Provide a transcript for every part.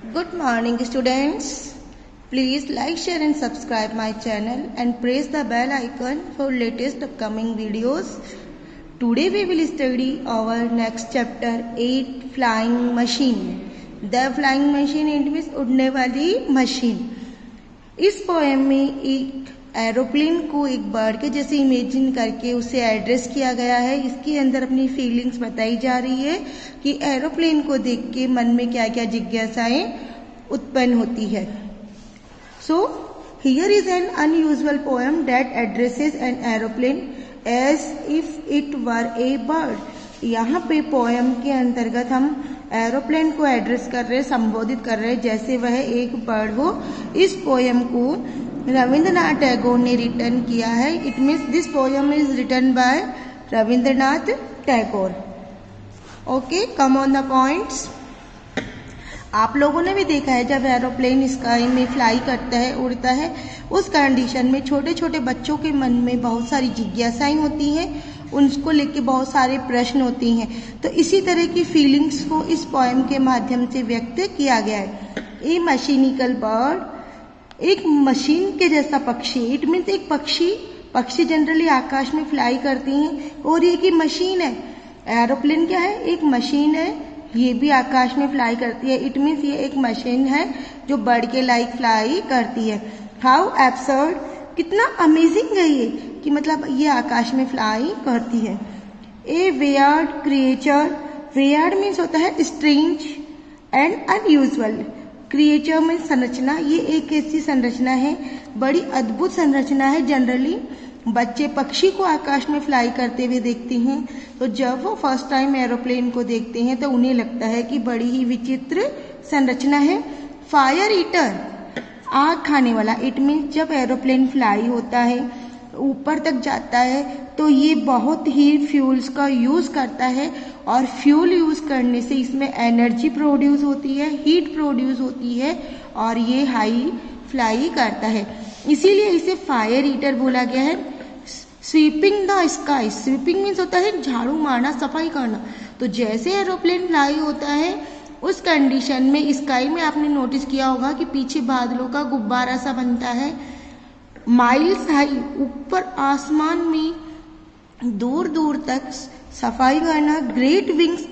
Good morning students. Please like, share and subscribe my channel and press the bell icon for latest upcoming videos. Today we will study our next chapter 8 flying machine. The flying machine it means उड़ने वाली machine. इस poem में एक aeroplane को एक bird के जैसे imagine करके उसे एड्रेस किया गया है। इसके अंदर अपनी फीलिंग्स बताई जा रही है कि एरोप्लेन को देख के मन में क्या क्या जिज्ञासाएं उत्पन्न होती है। So here is an unusual poem that addresses an aeroplane as if it were a bird. यहाँ पे पोएम के अंतर्गत हम एरोप्लेन को एड्रेस कर रहे, संबोधित कर रहे जैसे वह एक बर्ड हो। इस पोएम को रविंद्रनाथ टैगोर ने रिटर्न किया है। It means this poem is written by Rabindranath Tagore. Okay, come on the points. आप लोगों ने भी देखा है जब एरोप्लेन स्काई में फ्लाई करता है, उड़ता है, उस कंडीशन में छोटे छोटे बच्चों के मन में बहुत सारी जिज्ञासाएं होती हैं, उनको लेके बहुत सारे प्रश्न होते हैं। तो इसी तरह की फीलिंग्स को इस पोएम के माध्यम से व्यक्त किया गया है। ए मशीनिकल बर्ड, एक मशीन के जैसा पक्षी। इट मीन्स एक पक्षी जनरली आकाश में फ्लाई करती हैं और ये की मशीन है। एरोप्लेन क्या है? एक मशीन है, ये भी आकाश में फ्लाई करती है। इट मीन्स ये एक मशीन है जो बर्ड के लाइक फ्लाई करती है। हाउ एब्सर्ड, कितना अमेजिंग है ये कि मतलब ये आकाश में फ्लाई करती है। ए वेयर्ड क्रिएचर, वेयर्ड मीन्स होता है स्ट्रेंज एंड अनयूजुअल। क्रिएचर में संरचना, ये एक ऐसी संरचना है, बड़ी अद्भुत संरचना है। जनरली बच्चे पक्षी को आकाश में फ्लाई करते हुए देखते हैं, तो जब वो फर्स्ट टाइम एरोप्लेन को देखते हैं तो उन्हें लगता है कि बड़ी ही विचित्र संरचना है। फायर ईटर, आग खाने वाला। इट मीन्स जब एरोप्लेन फ्लाई होता है, ऊपर तक जाता है, तो ये बहुत ही फ्यूल्स का यूज करता है और फ्यूल यूज करने से इसमें एनर्जी प्रोड्यूस होती है, हीट प्रोड्यूस होती है और ये हाई फ्लाई करता है। इसीलिए इसे फायर ईटर बोला गया है। Sweeping the sky, sweeping means होता है झाड़ू मारना, सफाई करना। तो जैसे एरोप्लेन फ्लाई होता है उस कंडीशन में स्काई में आपने नोटिस किया होगा कि पीछे बादलों का गुब्बारा सा बनता है। माइल्स हाई, ऊपर आसमान में दूर दूर तक सफाई करना। ग्रेट विंग्स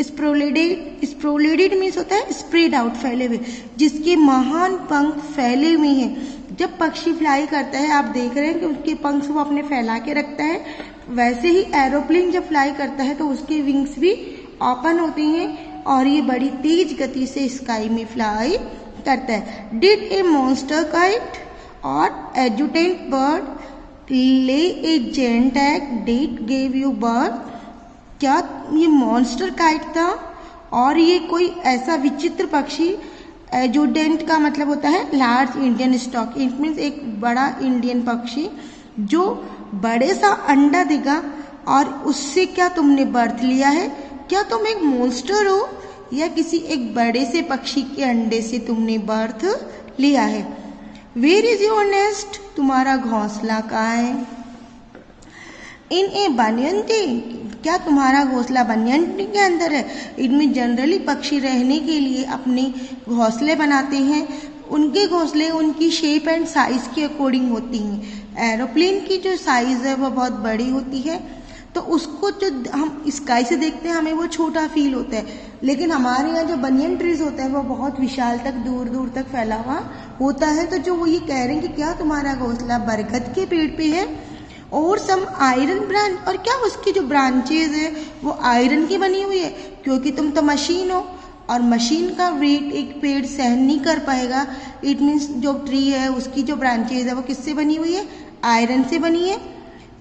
स्प्रोलेडेड, स्प्रोलेडेड मीन्स होता है स्प्रेड आउट, फैले हुए, जिसके महान पंख फैले हुए हैं। जब पक्षी फ्लाई करता है आप देख रहे हैं कि उसके पंख वो अपने फैला के रखता है, वैसे ही एरोप्लेन जब फ्लाई करता है तो उसके विंग्स भी ओपन होते हैं और ये बड़ी तेज गति से स्काई में फ्लाई करता है। डिड ए मॉन्स्टर काइट और adjutant bird lay a giant egg that gave you birth, क्या ये मॉन्स्टर काइट था और ये कोई ऐसा विचित्र पक्षी। एजुडेंट का मतलब होता है large Indian stock. It means एक बड़ा इंडियन पक्षी जो बड़े सा अंडा देगा और उससे क्या तुमने बर्थ लिया है? क्या तुम एक मॉन्स्टर हो या किसी एक बड़े से पक्षी के अंडे से तुमने बर्थ लिया है? वेयर इज योर नेस्ट, तुम्हारा घोंसला कहाँ है? इन ए बनियन ट्री, क्या तुम्हारा घोंसला बनियन ट्री के अंदर है? इनमें जनरली पक्षी रहने के लिए अपने घोंसले बनाते हैं। उनके घोंसले उनकी शेप एंड साइज के अकॉर्डिंग होती हैं। एरोप्लेन की जो साइज है वो बहुत बड़ी होती है, तो उसको जो हम स्काई से देखते हैं हमें वो छोटा फील होता है, लेकिन हमारे यहाँ जो बनियन ट्रीज होता है वो बहुत विशाल तक दूर दूर तक फैला हुआ होता है। तो जो वो ये कह रहे हैं कि क्या तुम्हारा घोंसला बरगद के पेड़ पे है और सम आयरन ब्रांच, और क्या उसकी जो ब्रांचेज है वो आयरन की बनी हुई है, क्योंकि तुम तो मशीन हो और मशीन का वेट एक पेड़ सहन नहीं कर पाएगा। इट मीन्स जो ट्री है उसकी जो ब्रांचेज है वो किससे बनी हुई है? आयरन से बनी है।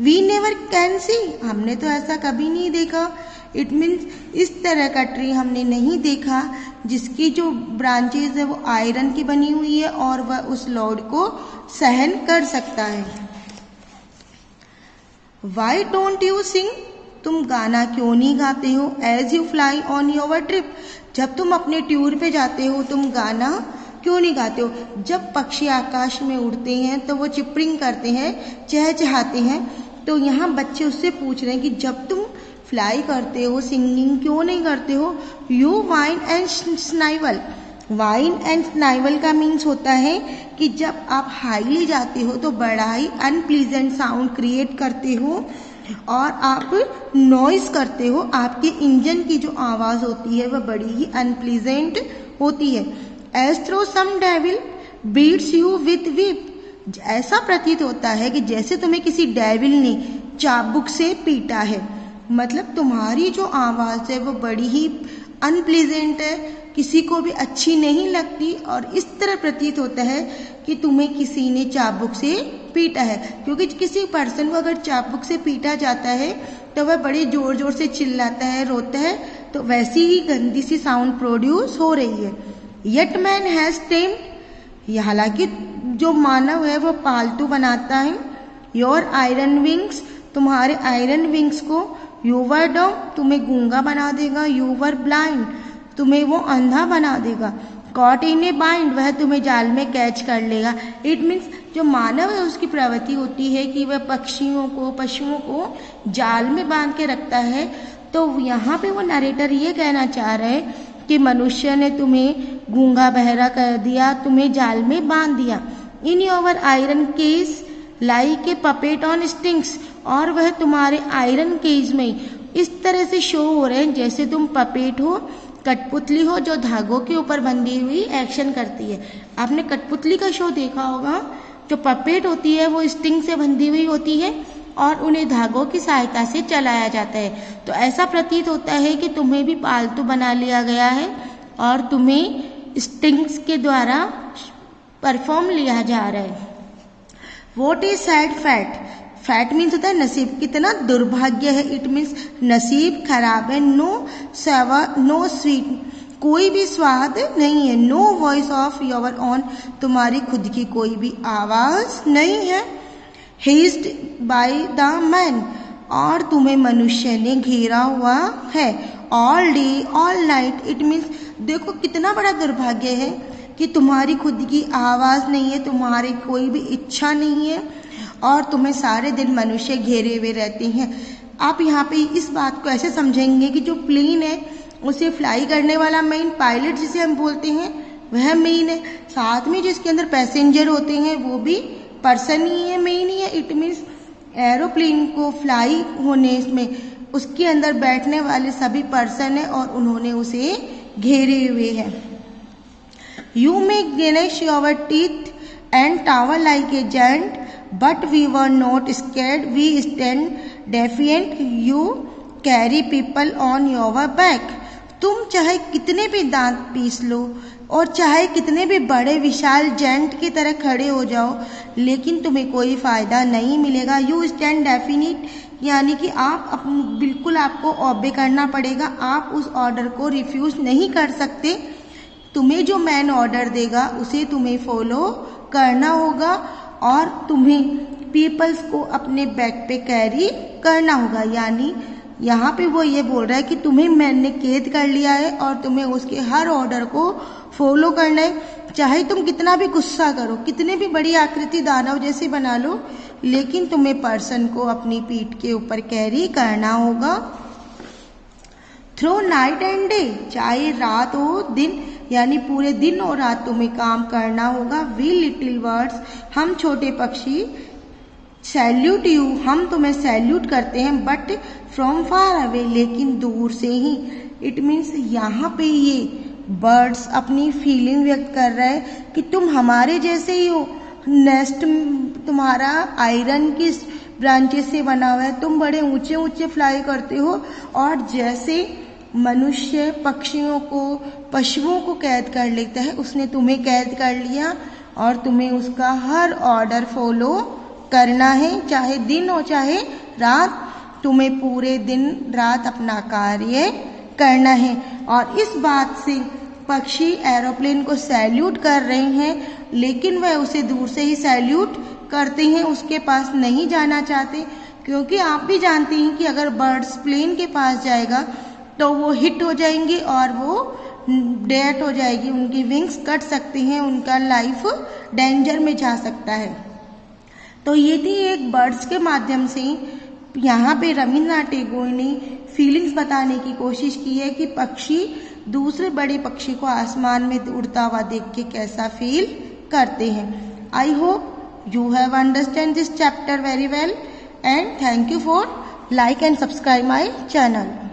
वी नेवर कैन सी, हमने तो ऐसा कभी नहीं देखा। इट मीन्स इस तरह का ट्री हमने नहीं देखा जिसकी जो ब्रांचेज है वो आयरन की बनी हुई है और वह उस लोड को सहन कर सकता है। Why don't you sing, तुम गाना क्यों नहीं गाते हो? As you fly on your trip, जब तुम अपने टूर पे जाते हो तुम गाना क्यों नहीं गाते हो? जब पक्षी आकाश में उड़ते हैं तो वो चिपरिंग करते हैं, चहचहाते हैं। तो यहाँ बच्चे उससे पूछ रहे हैं कि जब तुम फ्लाई करते हो सिंगिंग क्यों नहीं करते हो? You wine and synovial, wine and synovial का मीन्स होता है कि जब आप हाईली जाते हो तो बड़ा ही अनप्लीजेंट साउंड क्रिएट करते हो और आप नॉइस करते हो। आपके इंजन की जो आवाज़ होती है वह बड़ी ही अनप्लीजेंट होती है। As through some devil beats you with whip, ऐसा प्रतीत होता है कि जैसे तुम्हें किसी डेविल ने चाबुक से पीटा है। मतलब तुम्हारी जो आवाज़ है वो बड़ी ही अनप्लीजेंट है, किसी को भी अच्छी नहीं लगती और इस तरह प्रतीत होता है कि तुम्हें किसी ने चाबुक से पीटा है। क्योंकि किसी पर्सन को अगर चाबुक से पीटा जाता है तो वह बड़े जोर जोर से चिल्लाता है, रोता है, तो वैसी ही गंदी सी साउंड प्रोड्यूस हो रही है। येट मैन हैज टेम्ड, हालांकि जो मानव है वो पालतू बनाता है। योर आयरन विंग्स, तुम्हारे आयरन विंग्स को। यू वर डम, तुम्हें गूंगा बना देगा। यू वर ब्लाइंड, तुम्हें वो अंधा बना देगा। कॉट इन ए बाइंड, वह तुम्हें जाल में कैच कर लेगा। इट मीन्स जो मानव है उसकी प्रवृत्ति होती है कि वह पक्षियों को, पशुओं को जाल में बांध के रखता है। तो यहाँ पे वो नरेटर ये कहना चाह रहे हैं कि मनुष्य ने तुम्हें गूंगा बहरा कर दिया, तुम्हें जाल में बांध दिया। In your iron cage like a puppet on strings, और वह तुम्हारे आयरन केज में इस तरह से शो हो रहे हैं जैसे तुम पपेट हो, कठपुतली हो जो धागों के ऊपर बंधी हुई एक्शन करती है। आपने कठपुतली का शो देखा होगा, जो पपेट होती है वो स्टिंग से बंधी हुई होती है और उन्हें धागों की सहायता से चलाया जाता है। तो ऐसा प्रतीत होता है कि तुम्हें भी पालतू बना लिया गया है और तुम्हें स्टिंग्स के द्वारा परफॉर्म लिया जा रहा है। What is sad fat, fat means होता है नसीब, कितना दुर्भाग्य है। इट मीन्स नसीब खराब है। नो सेवर नो स्वीट, कोई भी स्वाद नहीं है। No voice of your own, तुम्हारी खुद की कोई भी आवाज नहीं है। हेस्ड बाय द मैन, और तुम्हें मनुष्य ने घेरा हुआ है। All day all night, it means देखो कितना बड़ा दुर्भाग्य है कि तुम्हारी खुद की आवाज नहीं है, तुम्हारी कोई भी इच्छा नहीं है और तुम्हें सारे दिन मनुष्य घेरे हुए रहते हैं। आप यहाँ पे इस बात को ऐसे समझेंगे कि जो प्लेन है उसे फ्लाई करने वाला मेन, पायलट जिसे हम बोलते हैं वह मेन है, साथ में जिसके अंदर पैसेंजर होते हैं वो भी पर्सन ही है, मेन ही है। इट मीन्स एरोप्लेन को फ्लाई होने में उसके अंदर बैठने वाले सभी पर्सन है और उन्होंने उसे घेरे हुए है। You may gnash your teeth and tower like a giant, but we were not scared, we stand defiant, you carry people on your back. तुम चाहे कितने भी दांत पीस लो और चाहे कितने भी बड़े विशाल जेंट की तरह खड़े हो जाओ, लेकिन तुम्हें कोई फायदा नहीं मिलेगा। यू स्टैंड डेफिनिट, यानी कि आप बिल्कुल आपको ऑबे करना पड़ेगा, आप उस ऑर्डर को रिफ्यूज नहीं कर सकते। तुम्हें जो मैन ऑर्डर देगा उसे तुम्हें फॉलो करना होगा और तुम्हें पीपल्स को अपने बैक पे कैरी करना होगा। यानी यहाँ पे वो ये बोल रहा है कि तुम्हें मैंने कैद कर लिया है और तुम्हें उसके हर ऑर्डर को फॉलो करना है। चाहे तुम कितना भी गुस्सा करो, कितने भी बड़ी आकृति दानव जैसी बना लो, लेकिन तुम्हें पर्सन को अपनी पीठ के ऊपर कैरी करना होगा। थ्रो नाइट एंड डे, चाहे रात हो दिन, यानी पूरे दिन और रात तुम्हें काम करना होगा। वी लिटिल बर्ड्स, हम छोटे पक्षी, सैल्यूट यू, हम तुम्हें सैल्यूट करते हैं, बट फ्रॉम फार अवे, लेकिन दूर से ही। इट मीन्स यहाँ पे ये बर्ड्स अपनी फीलिंग व्यक्त कर रहे हैं कि तुम हमारे जैसे ही हो। नेस्ट तुम्हारा आयरन की ब्रांचेस से बना हुआ है, तुम बड़े ऊंचे ऊंचे फ्लाई करते हो और जैसे मनुष्य पक्षियों को, पशुओं को कैद कर लेता है, उसने तुम्हें कैद कर लिया और तुम्हें उसका हर ऑर्डर फॉलो करना है, चाहे दिन हो चाहे रात, तुम्हें पूरे दिन रात अपना कार्य करना है। और इस बात से पक्षी एरोप्लेन को सैल्यूट कर रहे हैं, लेकिन वह उसे दूर से ही सैल्यूट करते हैं, उसके पास नहीं जाना चाहते, क्योंकि आप भी जानते हैं कि अगर बर्ड्स प्लेन के पास जाएगा तो वो हिट हो जाएंगे और वो डेथ हो जाएगी, उनकी विंग्स कट सकती हैं, उनका लाइफ डेंजर में जा सकता है। तो ये थी एक बर्ड्स के माध्यम से यहाँ पे रविन्द्रनाथ टैगोर ने फीलिंग्स बताने की कोशिश की है कि पक्षी दूसरे बड़े पक्षी को आसमान में उड़ता हुआ देख के कैसा फील करते हैं। I hope you have understand this chapter very well and thank you for like and subscribe my channel.